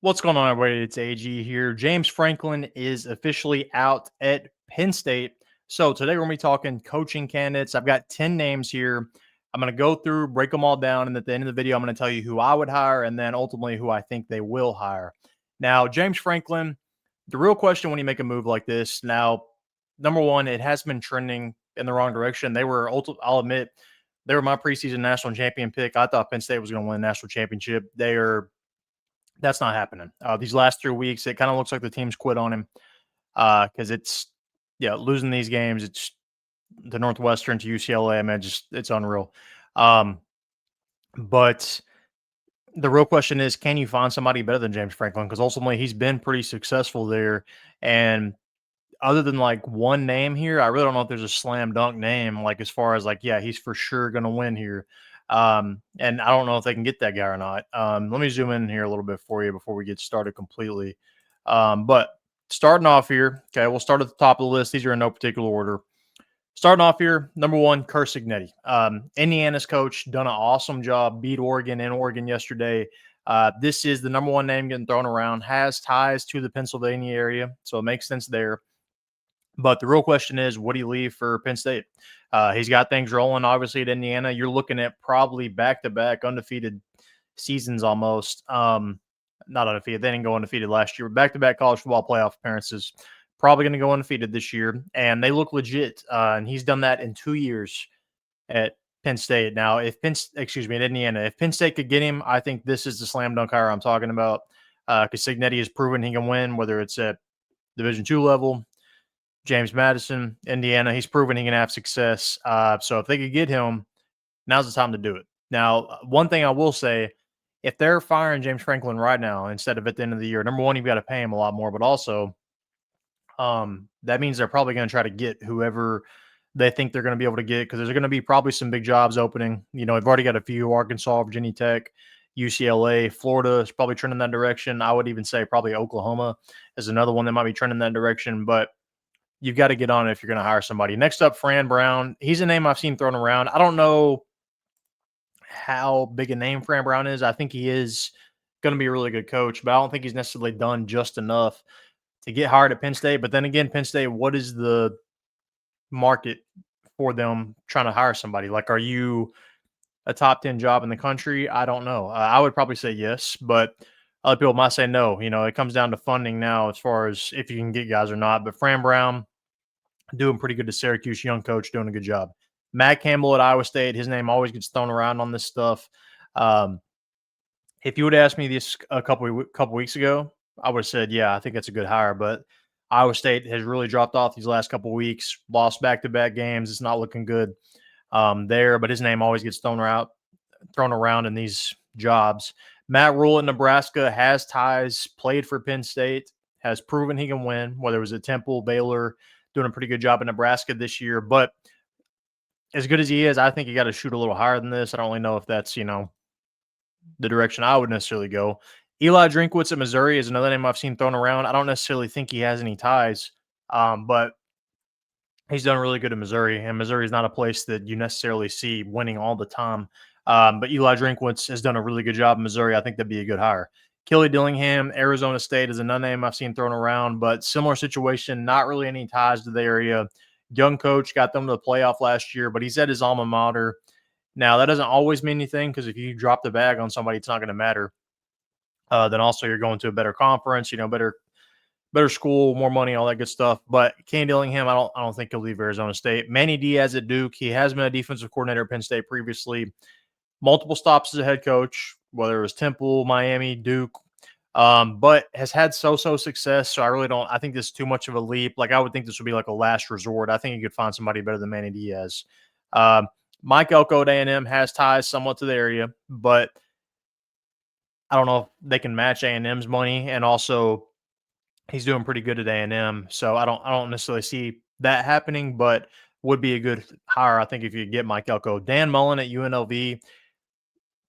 What's going on, everybody? It's AG here. James Franklin is officially out at Penn State. So today we're going to be talking coaching candidates. I've got 10 names here. I'm going to go through, break them all down, and at the end of the video, I'm going to tell you who I would hire and then ultimately who I think they will hire. Now, James Franklin, the real question when you make a move like this, now, number one, it has been trending in the wrong direction. I'll admit, they were my preseason national champion pick. I thought Penn State was going to win the national championship. That's not happening. These last 3 weeks, it kind of looks like the team's quit on him because losing these games. It's the Northwestern to UCLA. I mean, it's unreal. But the real question is, can you find somebody better than James Franklin? Because ultimately, he's been pretty successful there. And other than like one name here, I really don't know if there's a slam dunk name, like as far as like, yeah, he's for sure going to win here. And I don't know if they can get that guy or not. Let me zoom in here a little bit for you before we get started completely. But starting off here, okay, we'll start at the top of the list. These are in no particular order. Starting off here, number one, Curt Cignetti. Indiana's coach, done an awesome job, beat Oregon in Oregon yesterday. This is the number one name getting thrown around, has ties to the Pennsylvania area, so it makes sense there. But the real question is, would he leave for Penn State? He's got things rolling, obviously, at Indiana. You're looking at probably back-to-back undefeated seasons almost. Not undefeated. They didn't go undefeated last year. Back-to-back college football playoff appearances. Probably going to go undefeated this year. And they look legit. And he's done that in 2 years at Penn State. Now, at Indiana. If Penn State could get him, I think this is the slam dunk hire I'm talking about. Because Cignetti has proven he can win, whether it's at Division II level, James Madison, Indiana. He's proven he can have success. So if they could get him, now's the time to do it. Now, one thing I will say, if they're firing James Franklin right now instead of at the end of the year, number one, you've got to pay him a lot more, but also that means they're probably going to try to get whoever they think they're going to be able to get, because there's going to be probably some big jobs opening. You know, they've already got a few: Arkansas, Virginia Tech, UCLA, Florida is probably trending that direction. I would even say probably Oklahoma is another one that might be trending that direction, but you've got to get on it if you're going to hire somebody. Next up, Fran Brown. He's a name I've seen thrown around. I don't know how big a name Fran Brown is. I think he is going to be a really good coach, but I don't think he's necessarily done just enough to get hired at Penn State. But then again, Penn State, what is the market for them trying to hire somebody? Like, are you a top 10 job in the country? I don't know. I would probably say yes, but other people might say no. You know, it comes down to funding now as far as if you can get guys or not. But Fran Brown, doing pretty good to Syracuse, young coach, doing a good job. Matt Campbell at Iowa State, his name always gets thrown around on this stuff. If you would ask me this a couple weeks ago, I would have said, yeah, I think that's a good hire. But Iowa State has really dropped off these last couple of weeks, lost back-to-back games. It's not looking good there, but his name always gets thrown around in these jobs. Matt Rhule at Nebraska has ties, played for Penn State, has proven he can win, whether it was at Temple, Baylor, doing a pretty good job in Nebraska this year. But as good as he is, I think you got to shoot a little higher than this. I don't really know if that's, the direction I would necessarily go. Eli Drinkwitz at Missouri is another name I've seen thrown around. I don't necessarily think he has any ties, but he's done really good in Missouri, and Missouri is not a place that you necessarily see winning all the time. But Eli Drinkwitz has done a really good job in Missouri. I think that'd be a good hire. Kelly Dillingham, Arizona State is another name I've seen thrown around, but similar situation, not really any ties to the area. Young coach, got them to the playoff last year, but he's at his alma mater. Now, that doesn't always mean anything, because if you drop the bag on somebody, it's not going to matter. Then also you're going to a better conference, better school, more money, all that good stuff. But Kenny Dillingham, I don't think he'll leave Arizona State. Manny Diaz at Duke, he has been a defensive coordinator at Penn State previously. Multiple stops as a head coach, whether it was Temple, Miami, Duke, but has had so-so success. So I think this is too much of a leap. Like, I would think this would be like a last resort. I think you could find somebody better than Manny Diaz. Mike Elko at A&M has ties somewhat to the area, but I don't know if they can match A&M's money, and also he's doing pretty good at A&M, so I don't necessarily see that happening, but would be a good hire, I think, if you get Mike Elko. Dan Mullen at UNLV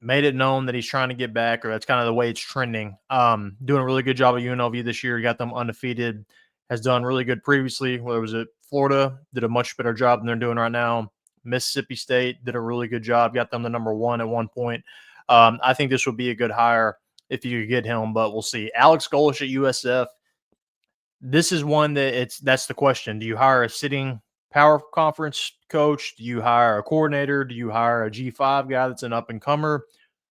made it known that he's trying to get back, or that's kind of the way it's trending. Doing a really good job at UNLV this year. Got them undefeated. Has done really good previously. Whether it was at Florida, did a much better job than they're doing right now. Mississippi State did a really good job. Got them to number one at one point. I think this would be a good hire. if you could get him, but we'll see. Alex Golesh at USF. This is one that's the question. Do you hire a sitting power conference coach? Do you hire a coordinator? Do you hire a G5 guy that's an up and comer?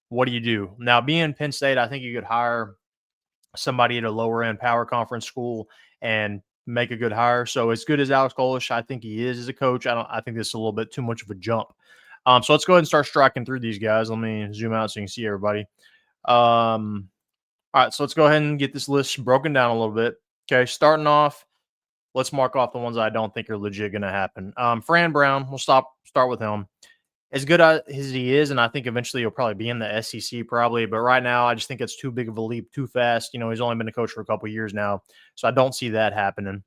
What do you do? Now, being Penn State, I think you could hire somebody at a lower end power conference school and make a good hire. So as good as Alex Golesh, I think he is as a coach. I think this is a little bit too much of a jump. So let's go ahead and start striking through these guys. Let me zoom out so you can see everybody. All right, so let's go ahead and get this list broken down a little bit. Okay, starting off, let's mark off the ones I don't think are legit going to happen. Fran Brown, we'll start with him. As good as he is, and I think eventually he'll probably be in the SEC probably, but right now I just think it's too big of a leap, too fast. You know, he's only been a coach for a couple of years now, so I don't see that happening.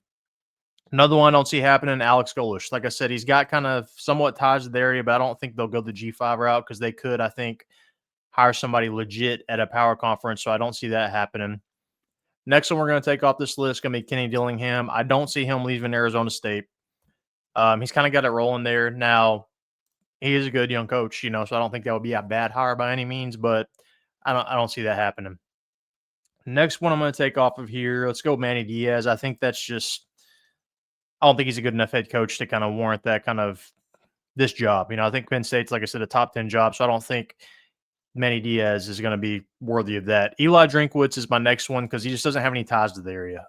Another one I don't see happening, Alex Golesh. Like I said, he's got kind of somewhat ties to the area, but I don't think they'll go the G5 route because they could, I think, hire somebody legit at a power conference, so I don't see that happening. Next one we're going to take off this list is going to be Kenny Dillingham. I don't see him leaving Arizona State. He's kind of got it rolling there. Now, he is a good young coach, you know, so I don't think that would be a bad hire by any means, but I don't see that happening. Next one I'm going to take off of here, let's go Manny Diaz. I think that's just I don't think he's a good enough head coach to kind of warrant that kind of this job. You know, I think Penn State's, like I said, a top 10 job, so I don't think Manny Diaz is going to be worthy of that. Eli Drinkwitz is my next one because he just doesn't have any ties to the area.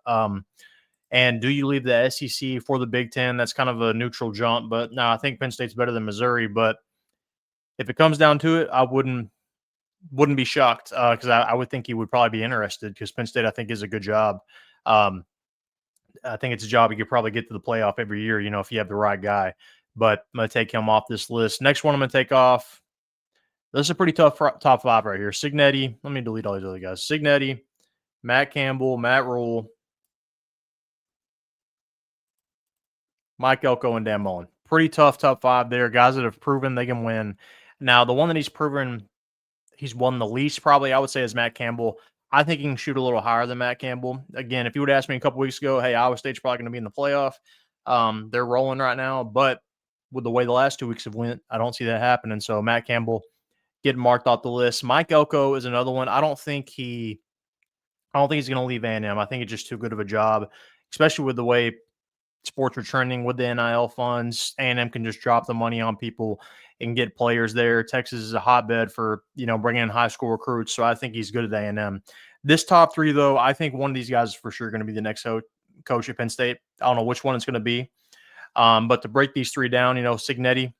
And do you leave the SEC for the Big Ten? That's kind of a neutral jump, but no, I think Penn State's better than Missouri. But if it comes down to it, I wouldn't be shocked because I would think he would probably be interested because Penn State, I think, is a good job. I think it's a job you could probably get to the playoff every year, you know, if you have the right guy. But I'm going to take him off this list. Next one I'm going to take off. This is a pretty tough top five right here. Cignetti. Let me delete all these other guys. Cignetti, Matt Campbell, Matt Rhule, Mike Elko, and Dan Mullen. Pretty tough top five there. Guys that have proven they can win. Now, the one that he's proven he's won the least probably, I would say, is Matt Campbell. I think he can shoot a little higher than Matt Campbell. Again, if you would ask me a couple weeks ago, hey, Iowa State's probably going to be in the playoff. They're rolling right now. But with the way the last 2 weeks have went, I don't see that happening. So Matt Campbell getting marked off the list. Mike Elko is another one. I don't think he's going to leave A&M. I think it's just too good of a job, especially with the way sports are trending with the NIL funds. A&M can just drop the money on people and get players there. Texas is a hotbed for, you know, bringing in high school recruits. So I think he's good at A&M. This top three, though, I think one of these guys is for sure going to be the next coach at Penn State. I don't know which one it's going to be. But to break these three down, you know, Cignetti,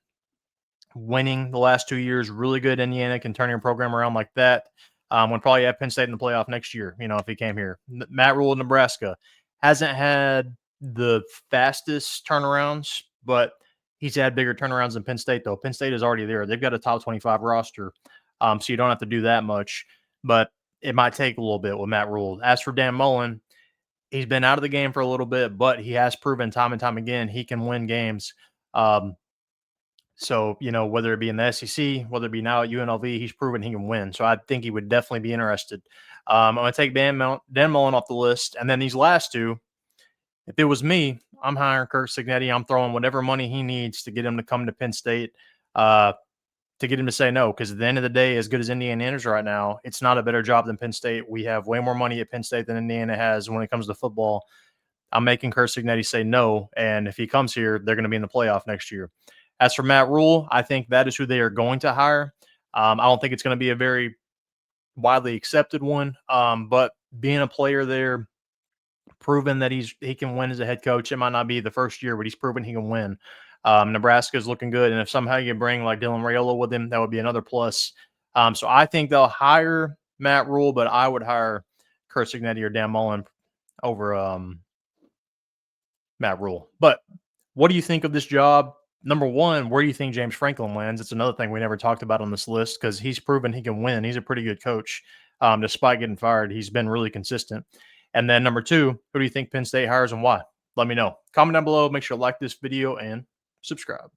winning the last 2 years, really good. Indiana can turn your program around like that. Would probably have Penn State in the playoff next year, you know, if he came here. Matt Rhule, Nebraska, hasn't had the fastest turnarounds, but he's had bigger turnarounds than Penn State, though. Penn State is already there. They've got a top 25 roster, so you don't have to do that much, but it might take a little bit with Matt Rhule. As for Dan Mullen, he's been out of the game for a little bit, but he has proven time and time again he can win games. So, you know, whether it be in the SEC, whether it be now at UNLV, he's proven he can win. So I think he would definitely be interested. I'm going to take Dan Mullen off the list. And then these last two, if it was me, I'm hiring Curt Cignetti. I'm throwing whatever money he needs to get him to come to Penn State, to get him to say no. Because at the end of the day, as good as Indiana is right now, it's not a better job than Penn State. We have way more money at Penn State than Indiana has when it comes to football. I'm making Curt Cignetti say no. And if he comes here, they're going to be in the playoff next year. As for Matt Rhule, I think that is who they are going to hire. I don't think it's going to be a very widely accepted one, but being a player there, proven that he can win as a head coach. It might not be the first year, but he's proven he can win. Nebraska is looking good, and if somehow you can bring like Dylan Raiola with him, that would be another plus. So I think they'll hire Matt Rhule, but I would hire Curt Cignetti or Dan Mullen over Matt Rhule. But what do you think of this job? Number one, where do you think James Franklin lands? It's another thing we never talked about on this list because he's proven he can win. He's a pretty good coach. Despite getting fired, he's been really consistent. And then number two, who do you think Penn State hires and why? Let me know. Comment down below. Make sure to like this video and subscribe.